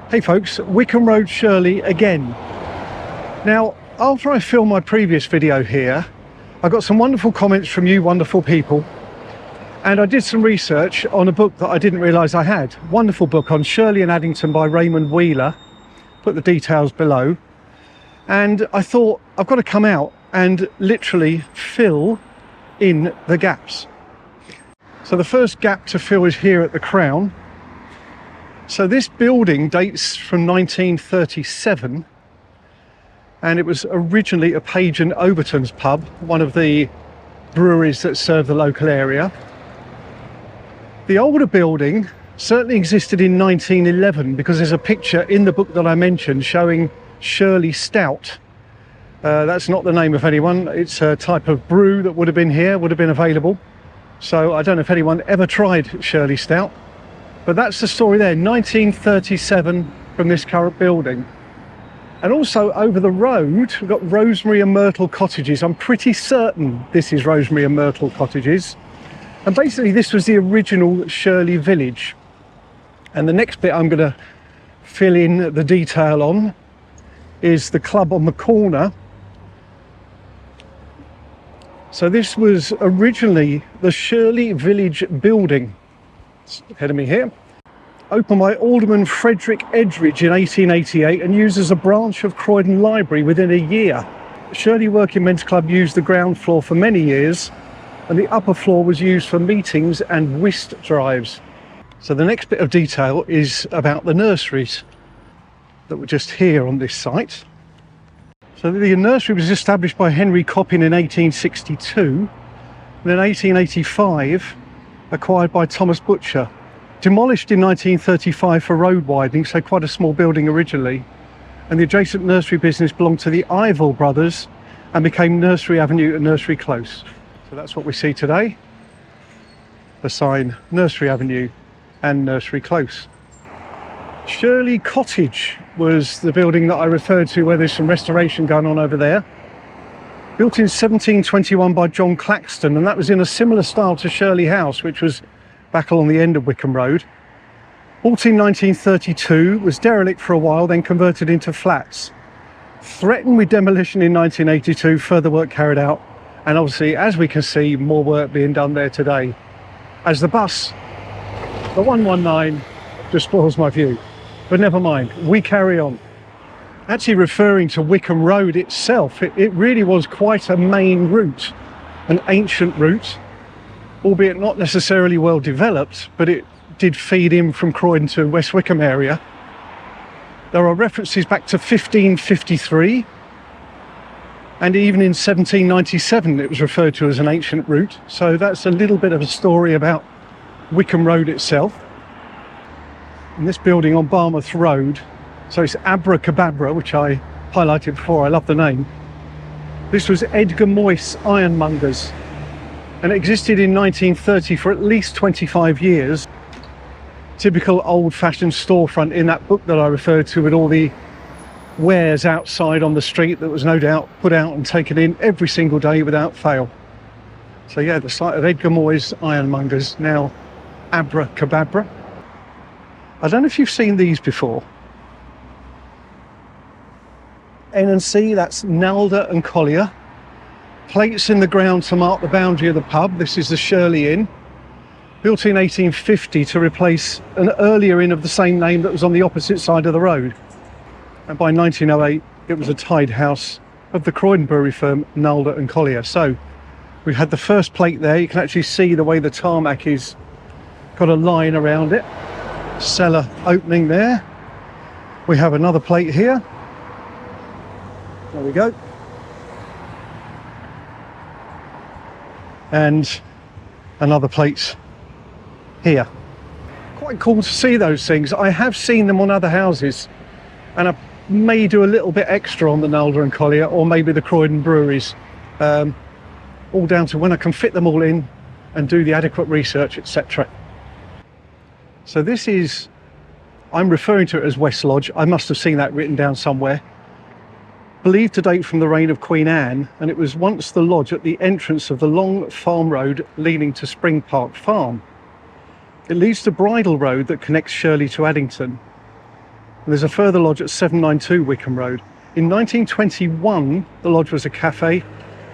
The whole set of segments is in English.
Hey folks, Wickham Road, Shirley again. Now, after I filmed my previous video here, I got some wonderful comments from you wonderful people, and I did some research on a book that I didn't realise I had. Wonderful book on Shirley and Addington by Raymond. Put the details below. And I thought, I've got to come out and literally fill in the gaps. So the first gap to fill is here at the Crown. So this building dates from 1937, and it was originally a Page and Overton's pub, one of the breweries that serve the local area. The older building certainly existed in 1911 because there's a picture in the book that I mentioned showing Shirley Stout. That's not the name of anyone, it's a type of brew that would have been here, would have been available. So I don't know if anyone ever tried Shirley Stout. But that's the story there, 1937 from this current building. And also over the road, we've got Rosemary and Myrtle Cottages. I'm pretty certain this is Rosemary and Myrtle Cottages. And basically this was the original Shirley village. And the next bit I'm going to fill in the detail on is the club on the corner. So this was originally the Shirley Village building. Ahead of me here, opened by Alderman Frederick Edridge in 1888 and used as a branch of Croydon Library within a year. Shirley Working Men's Club used the ground floor for many years, and the upper floor was used for meetings and whist drives. So the next bit of detail is about the nurseries that were just here on this site. So the nursery was established by Henry Coppin in 1862, and in 1885 acquired by Thomas Butcher, demolished in 1935 for road widening, so quite a small building originally, and the adjacent nursery business belonged to the Ivell brothers and became Nursery Avenue and Nursery Close. So that's what we see today, the sign Nursery Avenue and Nursery Close. Shirley Cottage was the building that I referred to where there's some restoration going on over there. Built in 1721 by John Claxton, and that was in a similar style to Shirley House, which was back along the end of Wickham Road. Built in 1932, was derelict for a while, then converted into flats. Threatened with demolition in 1982, further work carried out, and obviously, as we can see, more work being done there today. As the bus, the 119, just spoils my view. But never mind, we carry on. Actually referring to Wickham Road itself, it really was quite a main route, an ancient route, albeit not necessarily well developed, but it did feed in from Croydon to West Wickham area. There are references back to 1553, and even in 1797 it was referred to as an ancient route, so that's a little bit of a story about Wickham Road itself. And this building on Barmouth Road, so it's Abracadabra, which I highlighted before, I love the name. This was Edgar Moyse Ironmongers, and it existed in 1930 for at least 25 years. Typical old-fashioned storefront in that book that I referred to, with all the wares outside on the street that was no doubt put out and taken in every single day without fail. So yeah, the site of Edgar Moyse Ironmongers, now Abracadabra. I don't know if you've seen these before. N&C, that's Nalder and Collier. Plates in the ground to mark the boundary of the pub. This is the Shirley Inn, built in 1850 to replace an earlier inn of the same name that was on the opposite side of the road. And by 1908, it was a tied house of the Croydon brewery firm Nalder and Collier. So we had the first plate there. You can actually see the way the tarmac is got a line around it. Cellar opening there. We have another plate here. There we go. And another plate here. Quite cool to see those things. I have seen them on other houses, and I may do a little bit extra on the Nalder and Collier, or maybe the Croydon breweries. All down to when I can fit them all in and do the adequate research, etc. So this is, I'm referring to it as West Lodge. I must have seen that written down somewhere. Believed to date from the reign of Queen Anne, and it was once the lodge at the entrance of the long farm road leading to Spring Park Farm. It leads to Bridle Road that connects Shirley to Addington. And there's a further lodge at 792 Wickham Road. In 1921, the lodge was a cafe,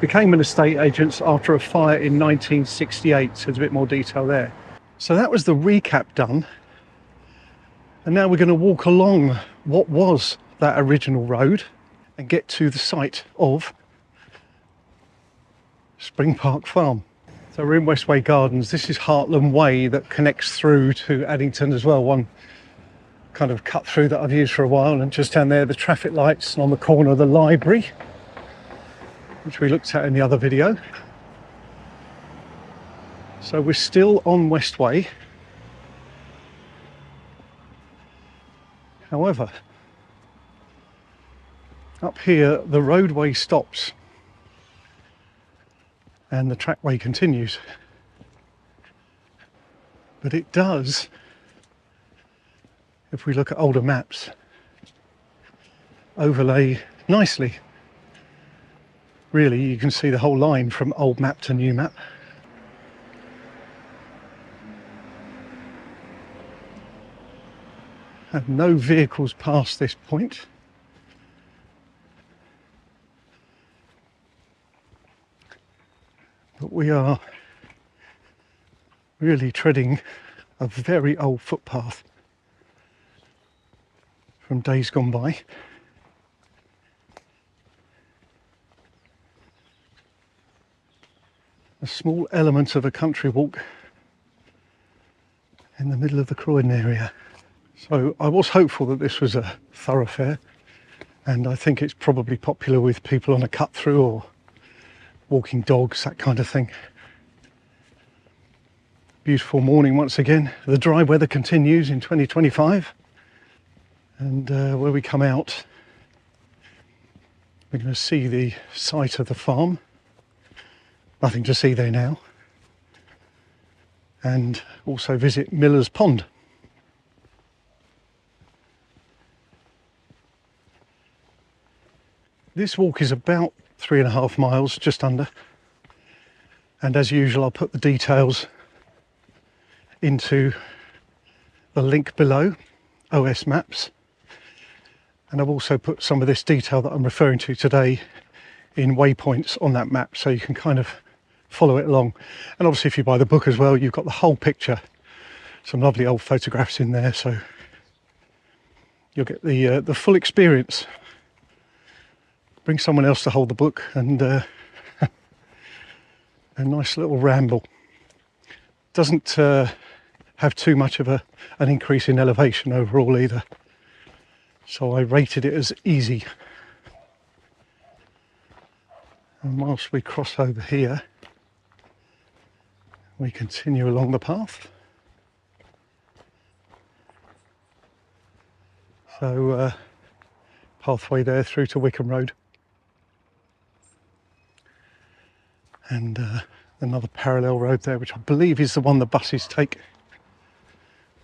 became an estate agent's after a fire in 1968, so there's a bit more detail there. So that was the recap done. And now we're going to walk along what was that original road and get to the site of Spring Park Farm. So we're in Westway Gardens. This is Heartland Way that connects through to Addington as well. One kind of cut through that I've used for a while, and just down there the traffic lights, and on the corner the library, which we looked at in the other video. So we're still on Westway. However, up here the roadway stops and the trackway continues, but it does, if we look at older maps, overlay nicely. Really, you can see the whole line from old map to new map. And no vehicles past this point. But we are really treading a very old footpath from days gone by. A small element of a country walk in the middle of the Croydon area. So I was hopeful that this was a thoroughfare, and I think it's probably popular with people on a cut through or walking dogs, that kind of thing. Beautiful morning once again. The dry weather continues in 2025. And where we come out, we're going to see the site of the farm. Nothing to see there now. And also visit Miller's Pond. This walk is about 3.5 miles, just under. And as usual, I'll put the details into the link below, OS Maps. And I've also put some of this detail that I'm referring to today in waypoints on that map, so you can kind of follow it along. And obviously if you buy the book as well, you've got the whole picture. Some lovely old photographs in there, so you'll get the full experience. Bring someone else to hold the book, and a nice little ramble. Doesn't have too much of an increase in elevation overall either. So I rated it as easy. And whilst we cross over here, we continue along the path. So pathway there through to Wickham Road. And another parallel road there, which I believe is the one the buses take.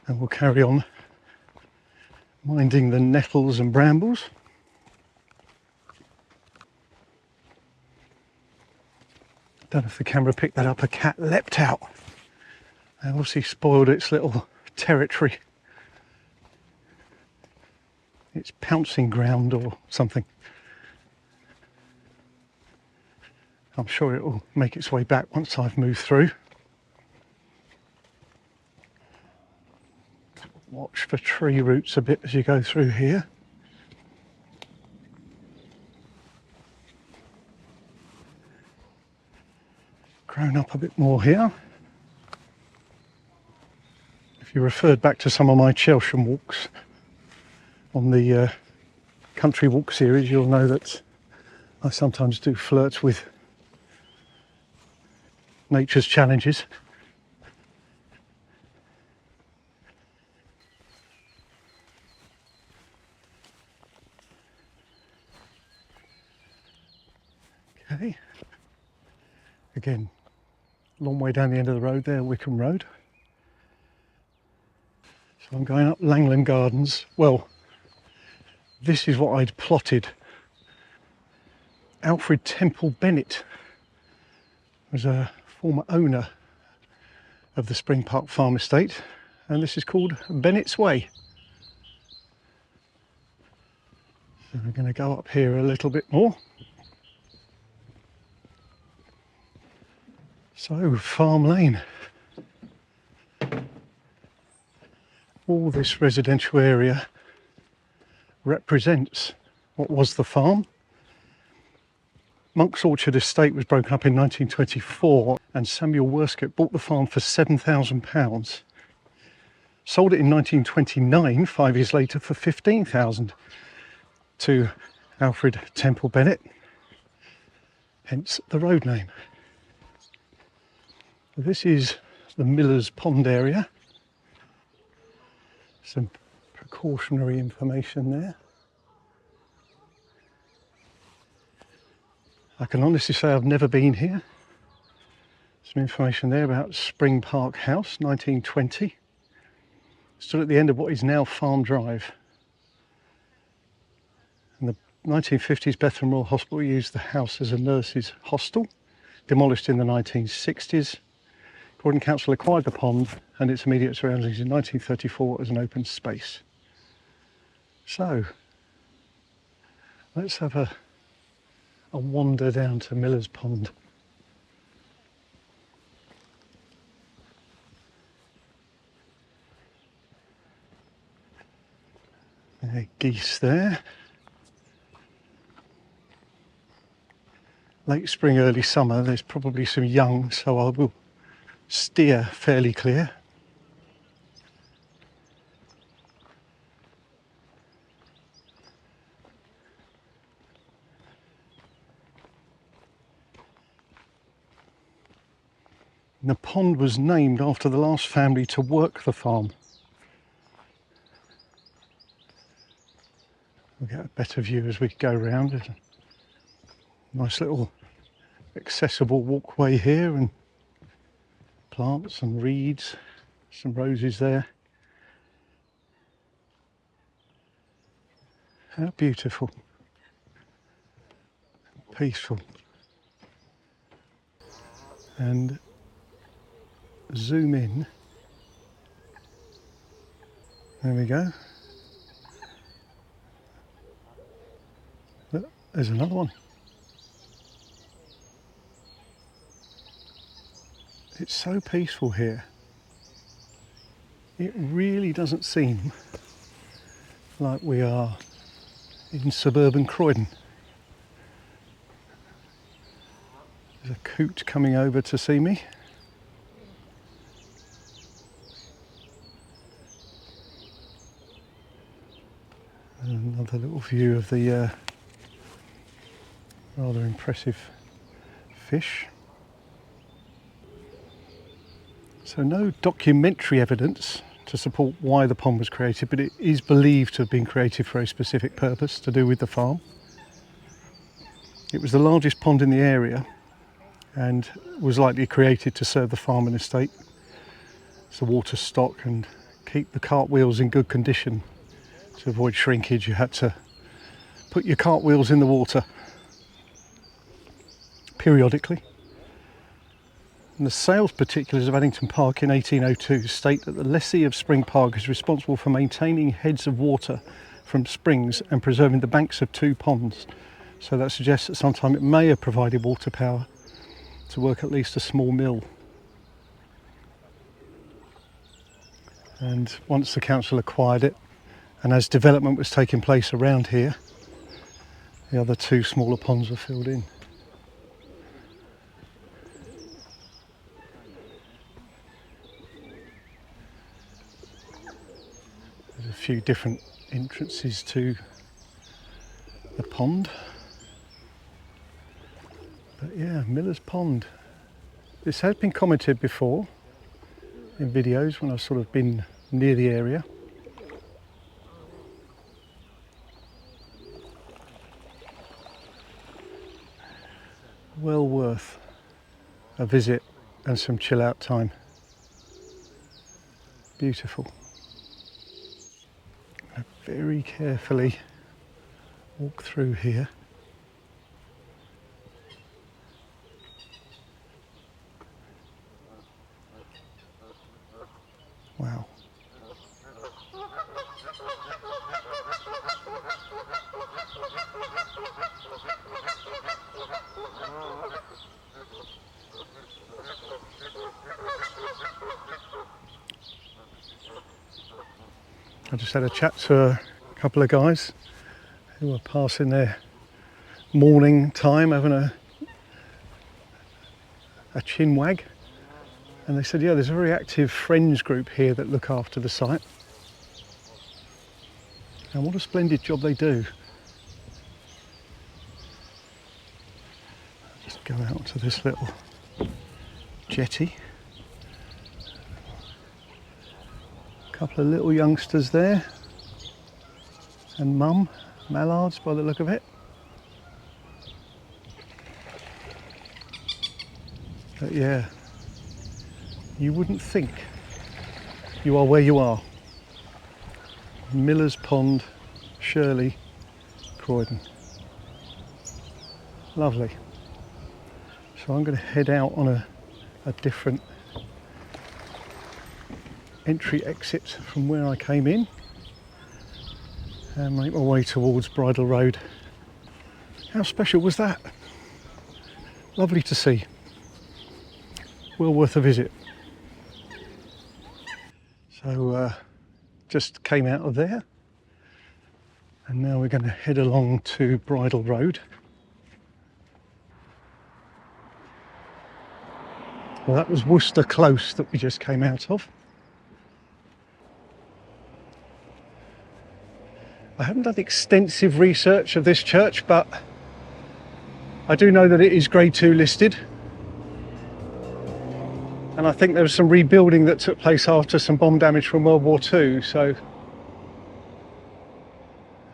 And we'll carry on minding the nettles and brambles. Don't know if the camera picked that up. A cat leapt out and obviously spoiled its little territory, its pouncing ground or something. I'm sure it will make its way back once I've moved through. Watch for tree roots a bit as you go through here. Grown up a bit more here. If you referred back to some of my Chelsham walks on the country walk series, you'll know that I sometimes do flirt with nature's challenges. Okay, again, long way down the end of the road there, Wickham Road. So I'm going up Langland Gardens. Well, this is what I'd plotted. Alfred Temple Bennett was a former owner of the Spring Park Farm Estate, and this is called Bennett's Way. So we're going to go up here a little bit more. So, Farm Lane. All this residential area represents what was the farm. Monk's Orchard Estate was broken up in 1924 and Samuel Worscott bought the farm for £7,000. Sold it in 1929, 5 years later, for £15,000 to Alfred Temple Bennett, hence the road name. This is the Miller's Pond area. Some precautionary information there. I can honestly say I've never been here. Some information there about Spring Park House, 1920. Stood at the end of what is now Farm Drive. In the 1950s, Bethlem Royal Hospital used the house as a nurses' hostel. Demolished in the 1960s. Croydon Council acquired the pond and its immediate surroundings in 1934 as an open space. So, let's have a wander down to Miller's Pond. Geese there. Late spring, early summer, there's probably some young, so I will steer fairly clear. The pond was named after the last family to work the farm. We'll get a better view as we go around. There's a nice little accessible walkway here and plants and reeds, some roses there. How beautiful, peaceful. And zoom in. There we go. Look, there's another one. It's so peaceful here. It really doesn't seem like we are in suburban Croydon. There's a coot coming over to see me. And another little view of the rather impressive fish. So no documentary evidence to support why the pond was created, but it is believed to have been created for a specific purpose to do with the farm. It was the largest pond in the area and was likely created to serve the farm and estate. So water stock and keep the cartwheels in good condition. To avoid shrinkage, you had to put your cartwheels in the water periodically. And the sales particulars of Addington Park in 1802 state that the lessee of Spring Park is responsible for maintaining heads of water from springs and preserving the banks of 2 ponds. So that suggests that sometime it may have provided water power to work at least a small mill. And once the council acquired it, and as development was taking place around here, the other 2 smaller ponds were filled in. There's a few different entrances to the pond. But yeah, Miller's Pond. This has been commented before in videos when I've sort of been near the area. Well worth a visit and some chill out time. Beautiful. I very carefully walk through here. Wow. just had a chat to a couple of guys who were passing their morning time having a chin wag, and they said, yeah, there's a very active friends group here that look after the site, and what a splendid job they do. Just go out to this little jetty. A couple of little youngsters there, and mum, mallards by the look of it. But yeah, you wouldn't think you are where you are. Miller's Pond, Shirley, Croydon. Lovely. So I'm going to head out on a different entry exit from where I came in and make my way towards Bridle Road. How special was that? Lovely to see. Well worth a visit. So just came out of there, and now we're going to head along to Bridle Road. Well, that was Worcester Close that we just came out of. I haven't done extensive research of this church, but I do know that it is Grade 2 listed. And I think there was some rebuilding that took place after some bomb damage from World War II. So,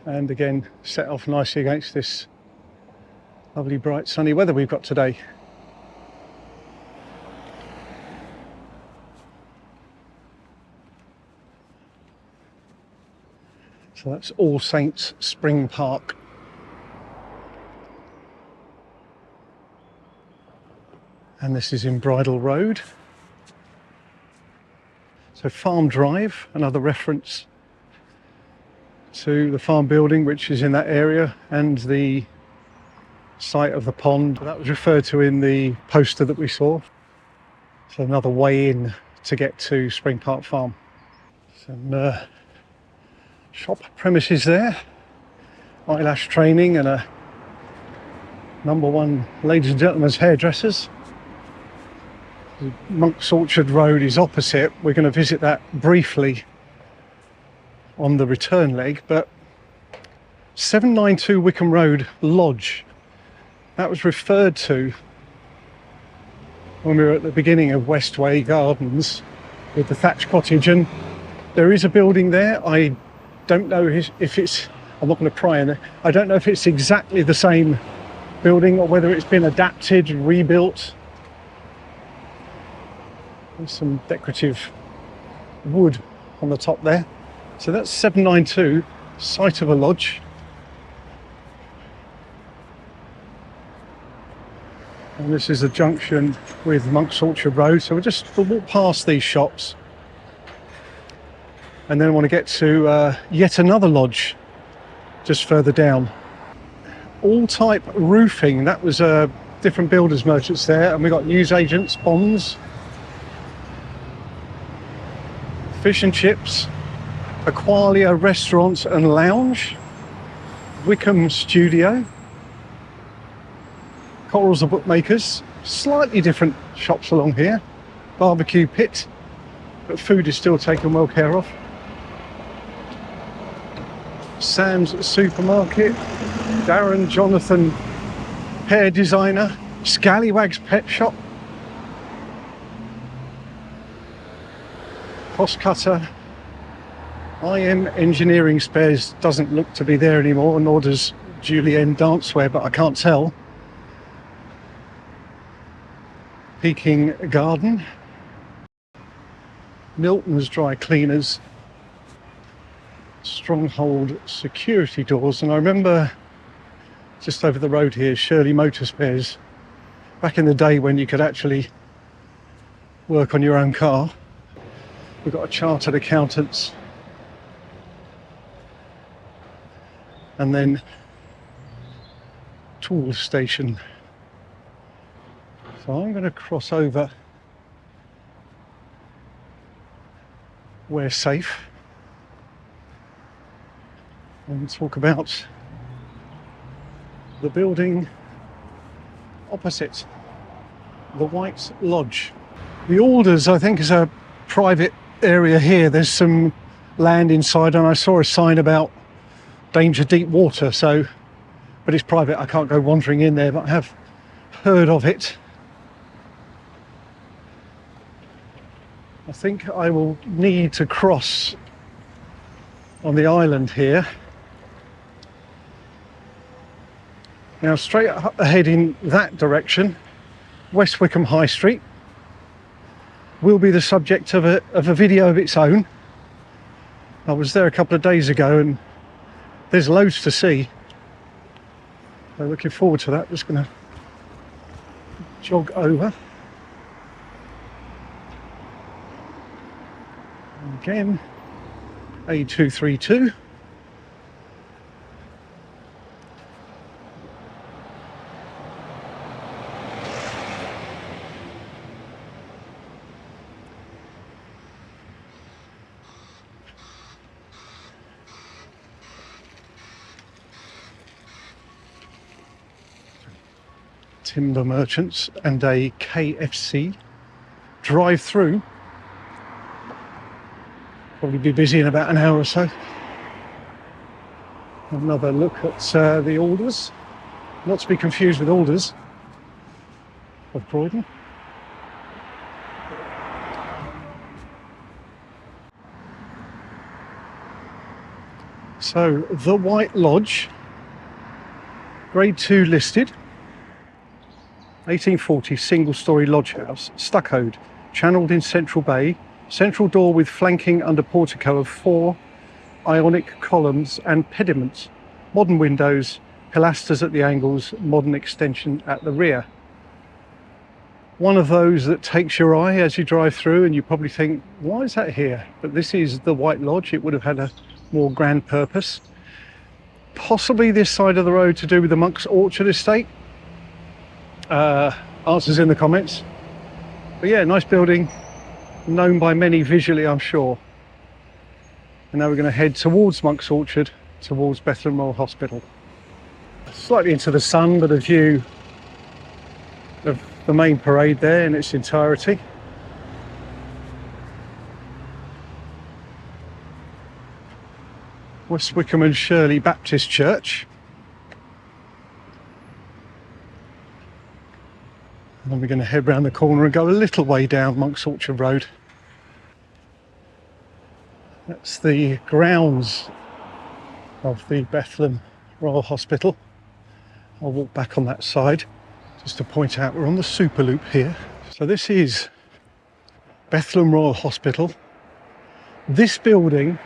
and again, set off nicely against this lovely bright sunny weather we've got today. So that's All Saints Spring Park. And this is in Bridle Road. So Farm Drive, another reference to the farm building which is in that area, and the site of the pond that was referred to in the poster that we saw. So another way in to get to Spring Park Farm. Some shop premises there, eyelash training, and a #1 ladies and gentlemen's hairdressers. Monk's Orchard Road is opposite. We're going to visit that briefly on the return leg, but 792 Wickham Road Lodge, that was referred to when we were at the beginning of Westway Gardens with the thatched cottage, and there is a building there. I don't know if it's, I'm not going to pry in there, I don't know if it's exactly the same building or whether it's been adapted, rebuilt. There's some decorative wood on the top there. So that's 792, site of a lodge. And this is a junction with Monk's Orchard Road. So we'll walk past these shops. And then I want to get to yet another lodge just further down. All type roofing, that was different builders merchants there. And we got newsagents, bonds, fish and chips, Aqualia Restaurant and Lounge, Wickham Studio, Corals and Bookmakers, slightly different shops along here, Barbecue Pit, but food is still taken well care of, Sam's Supermarket, Darren Jonathan Hair Designer, Scallywag's Pet Shop, Crosscutter, IM Engineering Spares doesn't look to be there anymore, nor does Julienne Dancewear, but I can't tell. Peking Garden, Milton's Dry Cleaners, Stronghold Security Doors, and I remember just over the road here, Shirley Motor Spares, back in the day when you could actually work on your own car. We've got a chartered accountants, and then tool station. So I'm going to cross over where safe and talk about the building opposite, the White Lodge. The Alders, I think, is a private area here. There's some land inside, and I saw a sign about danger deep water, so, but it's private, I can't go wandering in there, but I have heard of it. I think I will need to cross on the island here. Now, straight ahead in that direction, West Wickham High Street will be the subject of a video of its own. I was there a couple of days ago and there's loads to see. So looking forward to that. Just going to jog over. And again, A232. Timber merchants and a KFC drive-through. Probably be busy in about an hour or so. Another look at the Alders, not to be confused with Alders of Croydon. So the White Lodge, Grade 2 listed. 1840 single-storey lodge house, stuccoed, channelled in central bay, central door with flanking under portico of 4 Ionic columns and pediments, modern windows, pilasters at the angles, modern extension at the rear. One of those that takes your eye as you drive through and you probably think, why is that here? But this is the White Lodge. It would have had a more grand purpose. Possibly this side of the road to do with the Monk's Orchard estate. Answers in the comments. But yeah, nice building, known by many visually, I'm sure. And now we're going to head towards Monk's Orchard, towards Bethlem Royal Hospital. Slightly into the sun, but a view of the main parade there in its entirety. West Wickham and Shirley Baptist Church. And then we're going to head round the corner and go a little way down Monk's Orchard Road. That's the grounds of the Bethlem Royal Hospital. I'll walk back on that side just to point out we're on the Superloop here. So this is Bethlem Royal Hospital. This building,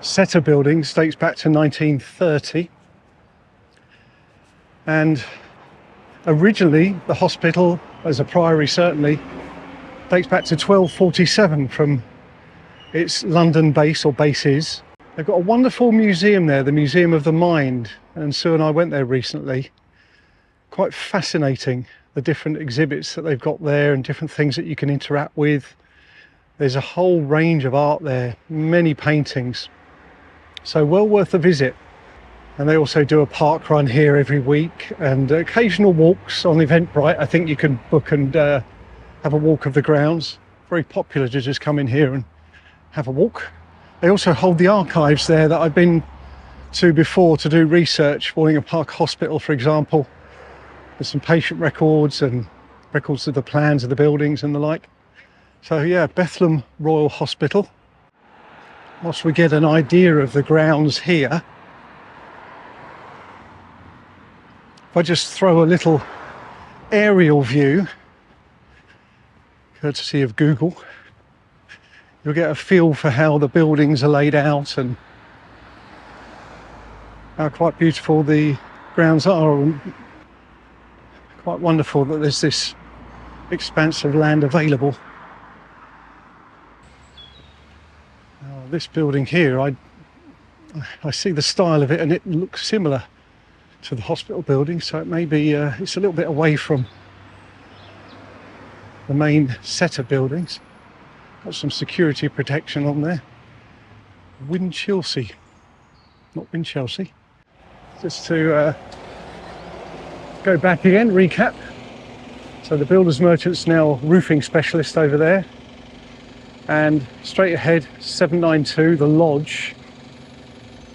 set of buildings, dates back to 1930. And originally, the hospital, as a priory certainly, dates back to 1247 from its London base or bases. They've got a wonderful museum there, the Museum of the Mind, and Sue and I went there recently. Quite fascinating, the different exhibits that they've got there and different things that you can interact with. There's a whole range of art there, many paintings. So well worth a visit. And they also do a park run here every week and occasional walks on Eventbrite. I think you can book and have a walk of the grounds. Very popular to just come in here and have a walk. They also hold the archives there that I've been to before to do research. Wallingham Park Hospital, for example. There's some patient records and records of the plans of the buildings and the like. So yeah, Bethlem Royal Hospital. Once we get an idea of the grounds here, if I just throw a little aerial view, courtesy of Google, you'll get a feel for how the buildings are laid out and how quite beautiful the grounds are. And quite wonderful that there's this expanse of land available. Now, this building here, I see the style of it and it looks similar to the hospital building, so it may be it's a little bit away from the main set of buildings. Got some security protection on there. Winchelsea. not been Chelsea. Just to go back again, recap. So the builder's merchant's now roofing specialist over there. And straight ahead, 792, the lodge.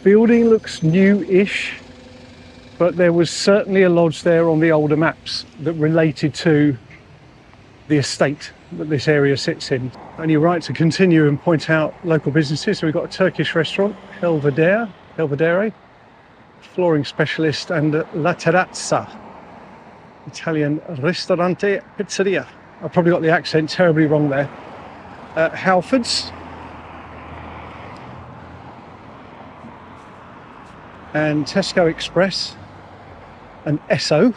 Building looks new-ish, but there was certainly a lodge there on the older maps that related to the estate that this area sits in. Only right to continue and point out local businesses. So we've got a Turkish restaurant, Belvedere, flooring specialist, and La Terrazza, Italian ristorante pizzeria. I probably got the accent terribly wrong there. Halfords, and Tesco Express, and Esso.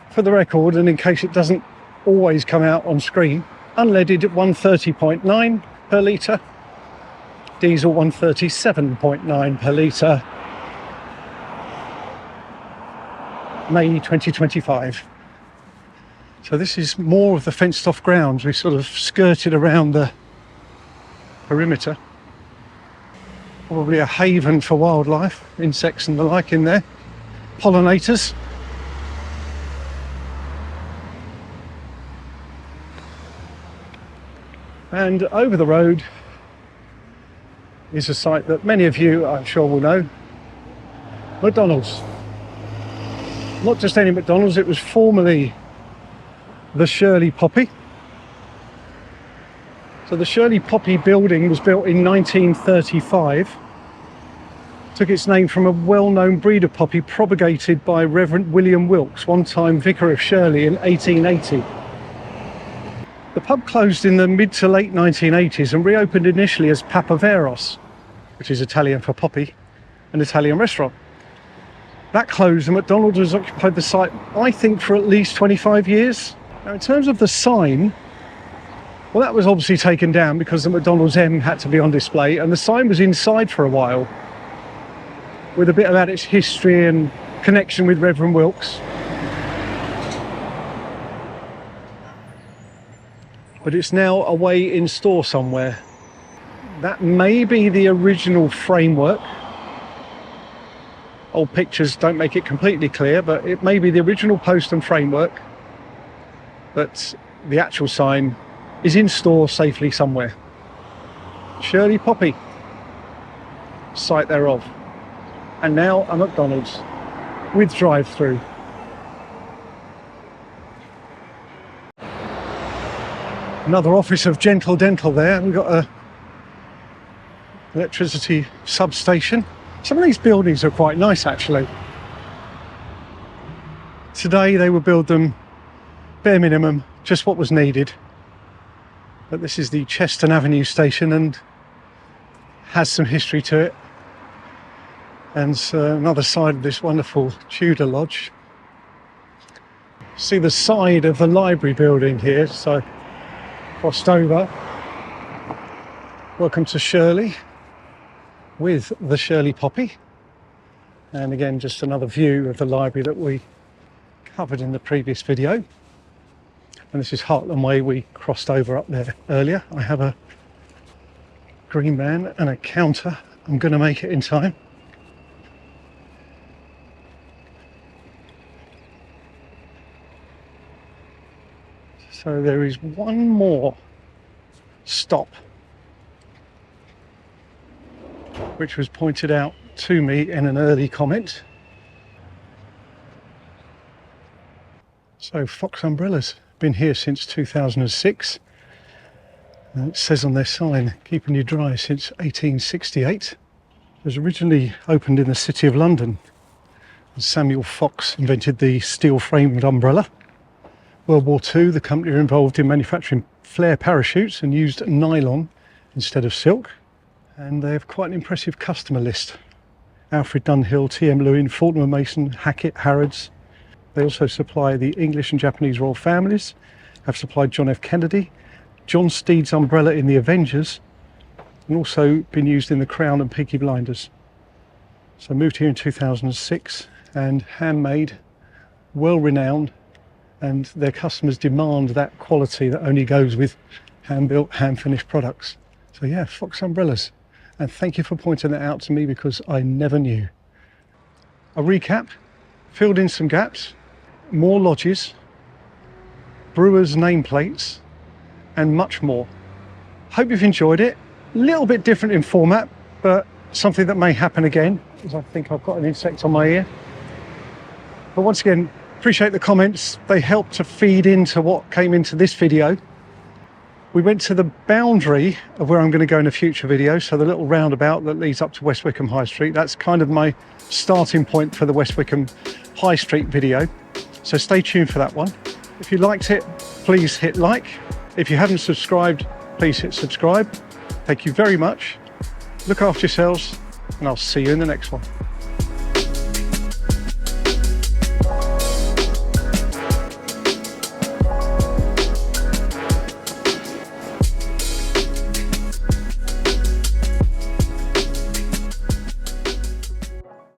For the record, and in case it doesn't always come out on screen, unleaded 130.9 per litre, diesel 137.9 per litre, May 2025. So this is more of the fenced off grounds. We sort of skirted around the perimeter. Probably a haven for wildlife, insects and the like in there. Pollinators. And over the road is a site that many of you, I'm sure, will know. McDonald's. Not just any McDonald's, it was formerly the Shirley Poppy. So the Shirley Poppy building was built in 1935. Took its name from a well-known breed of poppy propagated by Reverend William Wilkes, one-time vicar of Shirley, in 1880. The pub closed in the mid to late 1980s and reopened initially as Papaveros, which is Italian for poppy, an Italian restaurant. That closed and McDonald's has occupied the site, I think, for at least 25 years. Now, in terms of the sign, well, that was obviously taken down because the McDonald's M had to be on display, and the sign was inside for a while with a bit about its history and connection with Reverend Wilkes. But it's now away in store somewhere. That may be the original framework. Old pictures don't make it completely clear, but it may be the original post and framework. But the actual sign is in store safely somewhere. Shirley Poppy, site thereof. And now a McDonald's with drive-through. Another office of Gentle Dental there. We've got a electricity substation. Some of these buildings are quite nice, actually. Today they will build them bare minimum, just what was needed. But this is the Cheston Avenue station and has some history to it. And another side of this wonderful Tudor lodge. See the side of the library building here, so crossed over. Welcome to Shirley with the Shirley Poppy. And again, just another view of the library that we covered in the previous video. And this is Heartland Way. We crossed over up there earlier. I have a green man and a counter. I'm going to make it in time. So there is one more stop, which was pointed out to me in an early comment. So Fox Umbrellas, been here since 2006. And it says on their sign, keeping you dry since 1868. It was originally opened in the City of London. Samuel Fox invented the steel-framed umbrella. World War II, the company were involved in manufacturing flare parachutes and used nylon instead of silk. And they have quite an impressive customer list. Alfred Dunhill, T.M. Lewin, Fortnum & Mason, Hackett, Harrods. They also supply the English and Japanese royal families, have supplied John F. Kennedy, John Steed's umbrella in the Avengers, and also been used in the Crown and Peaky Blinders. So moved here in 2006, and handmade, well renowned, and their customers demand that quality that only goes with hand-built, hand-finished products. So yeah, Fox Umbrellas. and thank you for pointing that out to me because I never knew. A recap, filled in some gaps, more lodges, brewers' nameplates, and much more. Hope you've enjoyed it. A little bit different in format, but something that may happen again, because I think I've got an insect on my ear. But once again, appreciate the comments. They help to feed into what came into this video. We went to the boundary of where I'm going to go in a future video, so the little roundabout that leads up to West Wickham High Street. That's kind of my starting point for the West Wickham High Street video, so stay tuned for that one. If you liked it, please hit like. If you haven't subscribed, please hit subscribe. Thank you very much. Look after yourselves, and I'll see you in the next one.